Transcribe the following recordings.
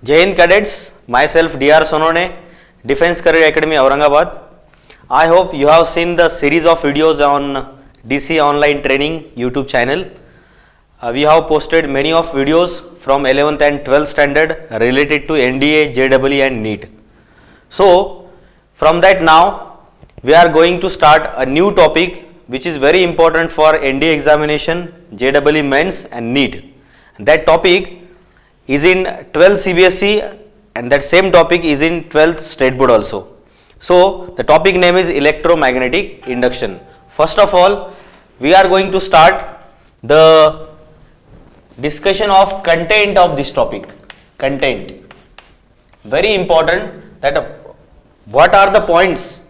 Jai Hind cadets, myself DR Sonone, Defense Career Academy Aurangabad. I hope you have seen the series of videos on DC Online Training YouTube channel. We have posted many of videos from 11th and 12th standard related to NDA, JEE and NEET. So from that now we are going to start a new topic which is very important for NDA examination, JEE Mains and NEET. That topic is in 12th CBSE and that same topic is in 12th State Board also. So the topic name is electromagnetic induction. First of all, we are going to start the discussion of content of this topic. Content. Very important that what are the points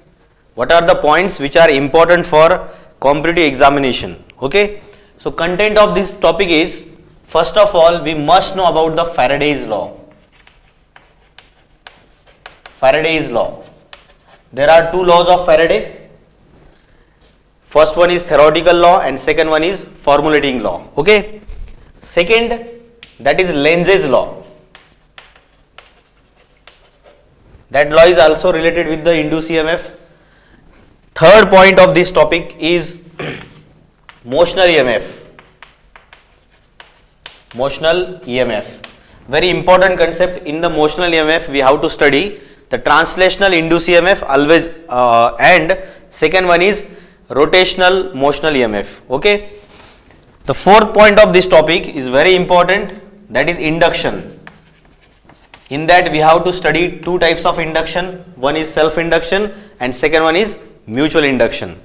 which are important for competitive examination. Okay. So content of this topic is, first of all, we must know about the Faraday's law. Faraday's law. There are two laws of Faraday. First one is theoretical law and second one is formulating law. Okay. Second, that is Lenz's law. That law is also related with the induced EMF. Third point of this topic is motional EMF. Motional EMF. Very important concept in the motional EMF. We have to study the translational induced EMF always and second one is rotational motional EMF. Okay. The fourth point of this topic is very important, that is induction. In that we have to study two types of induction. One is self induction and second one is mutual induction.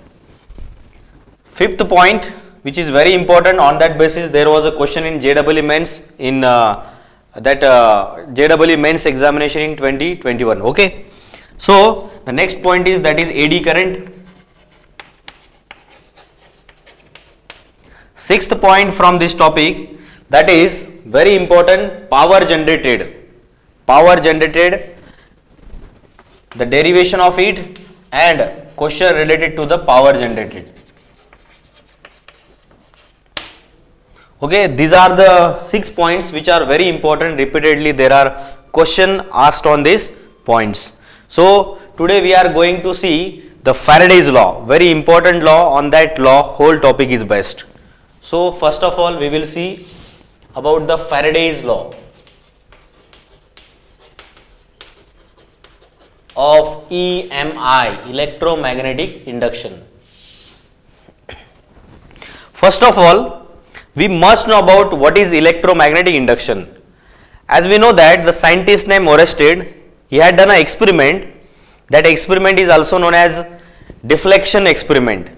Fifth point, which is very important, on that basis there was a question in JEE Mains in JEE Mains examination in 2021. Okay. So the next point is that is AD current. Sixth point from this topic, that is very important, power generated. Power generated, the derivation of it and question related to the power generated. Okay, these are the 6 points which are very important. Repeatedly there are questions asked on these points. So today we are going to see the Faraday's law, very important law. On that law whole topic is based. So first of all we will see about the Faraday's law of EMI, electromagnetic induction. First of all, we must know about what is electromagnetic induction. As we know that the scientist named Oersted, he had done an experiment. That experiment is also known as deflection experiment.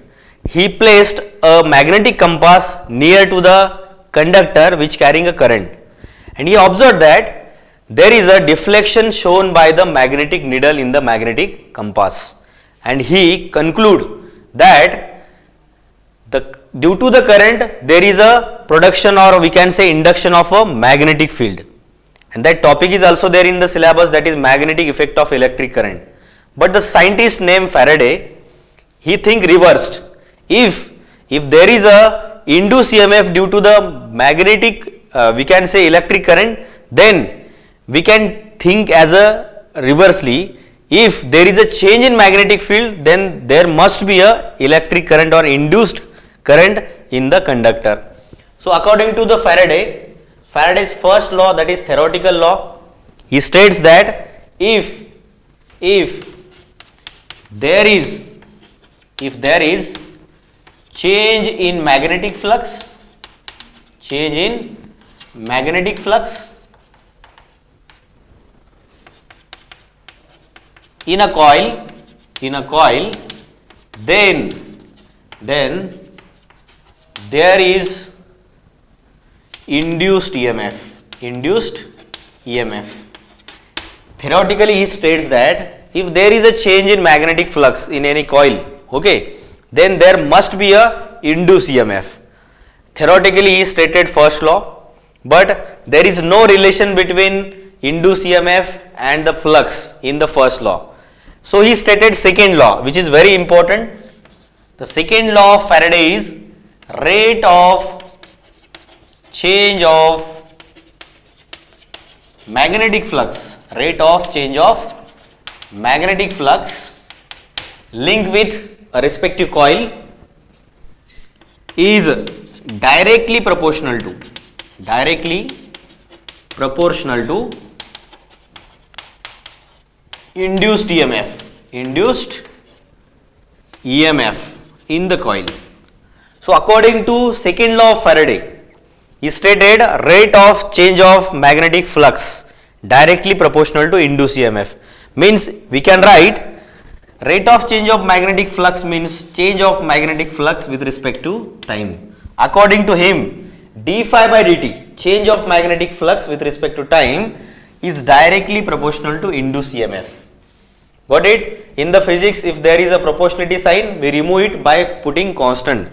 He placed a magnetic compass near to the conductor which carrying a current, and he observed that there is a deflection shown by the magnetic needle in the magnetic compass, and he conclude that due to the current there is a production, or we can say induction, of a magnetic field, and that topic is also there in the syllabus, that is magnetic effect of electric current. But the scientist named Faraday, he think reversed. If there is a induced EMF due to the magnetic we can say electric current, then we can think as a reversely, if there is a change in magnetic field, then there must be a electric current or induced current in the conductor. So according to the Faraday's first law, that is theoretical law, he states that if there is change in magnetic flux in a coil, then there is induced EMF. Theoretically he states that if there is a change in magnetic flux in any coil, okay, then there must be a induced EMF. Theoretically he stated first law, but there is no relation between induced EMF and the flux in the first law. So he stated second law, which is very important. The second law of Faraday is rate of change of magnetic flux, rate of change of magnetic flux linked with a respective coil is directly proportional to induced EMF in the coil. So according to second law of Faraday, he stated rate of change of magnetic flux directly proportional to induced EMF. Means we can write rate of change of magnetic flux means change of magnetic flux with respect to time. According to him, d phi by dt, change of magnetic flux with respect to time, is directly proportional to induced EMF. Got it? In the physics, if there is a proportionality sign, we remove it by putting constant.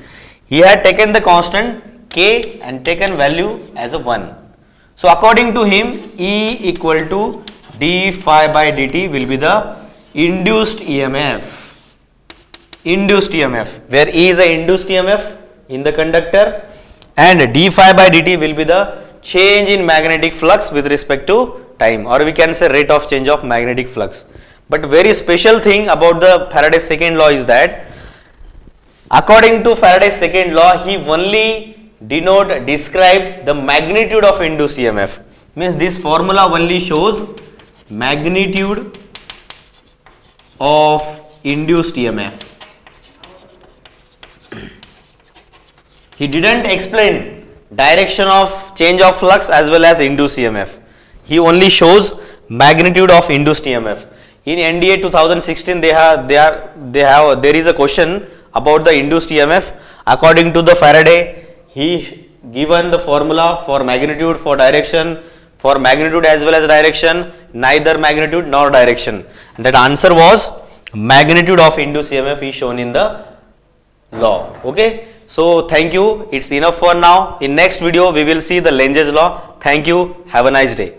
He had taken the constant k and taken value as a 1. So according to him, E equal to d phi by dt will be the induced EMF, where E is a induced EMF in the conductor and d phi by dt will be the change in magnetic flux with respect to time, or we can say rate of change of magnetic flux. But very special thing about the Faraday's second law is that according to Faraday's second law, he only describe the magnitude of induced EMF. Means this formula only shows magnitude of induced EMF. He didn't explain direction of change of flux as well as induced EMF. He only shows magnitude of induced EMF. In NDA 2016, there is a question about the induced EMF. According to the Faraday, he given the formula for magnitude, for direction, for magnitude as well as direction, neither magnitude nor direction. And that answer was magnitude of induced EMF is shown in the law. Okay. So thank you. It's enough for now. In next video, we will see the Lenge's law. Thank you. Have a nice day.